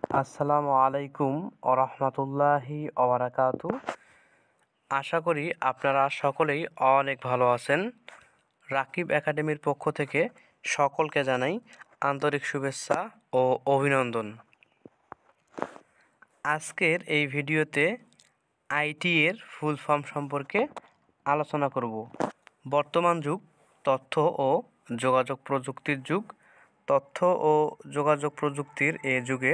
আসসালামু আলাইকুম ওরহমতুল্লাহি ওবারাকাতু। আশা করি আপনারা সকলেই অনেক ভালো আছেন। রাকিব একাডেমির পক্ষ থেকে সকলকে জানাই আন্তরিক শুভেচ্ছা ও অভিনন্দন। আজকের এই ভিডিওতে আইটি এর ফুল ফর্ম সম্পর্কে আলোচনা করব। বর্তমান যুগ তথ্য ও যোগাযোগ প্রযুক্তির যুগ। তথ্য ও যোগাযোগ প্রযুক্তির এ যুগে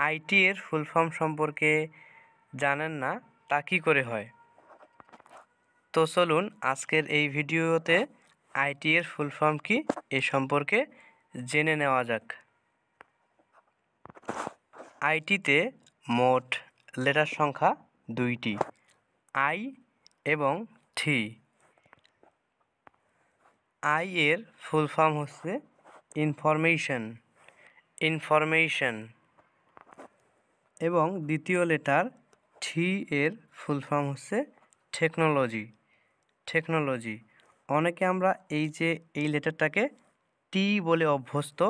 আইটি এর ফুল ফর্ম সম্পর্কে জানেন না তা কী করে হয়? তো চলুন আজকের এই ভিডিওতে আইটি এর ফুল ফর্ম কি এ সম্পর্কে জেনে নেওয়া যাক। আইটিতে মোট লেটার সংখ্যা 2টি, আই এবং টি। আই এর ফুল ফর্ম হচ্ছে ইনফরমেশন এবং দ্বিতীয় লেটার টি এর ফুল ফর্ম হচ্ছে টেকনোলজি। অনেকে আমরা এই লেটারটাকে টি বলে অভ্যস্ত।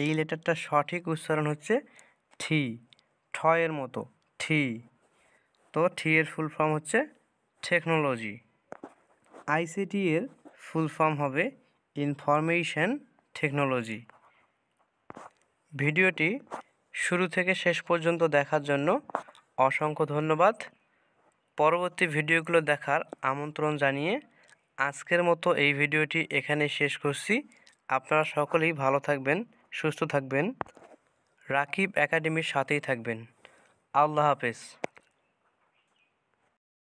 এই লেটারটার সঠিক উচ্চারণ হচ্ছে থি, ঠয়ের মতো থি। তো থি এর ফুল ফর্ম হচ্ছে টেকনোলজি। আইসিটি এর ফুল ফর্ম হবে ইনফরমেশন টেকনোলজি। ভিডিওটি শুরু থেকে শেষ পর্যন্ত দেখার জন্য অসংখ্য ধন্যবাদ। পরবর্তী ভিডিওগুলো দেখার আমন্ত্রণ জানিয়ে আজকের মতো এই ভিডিওটি এখানে শেষ করছি। আপনারা সকলেই ভালো থাকবেন, সুস্থ থাকবেন, রাকিব একাডেমির সাথেই থাকবেন। আল্লাহ হাফেজ।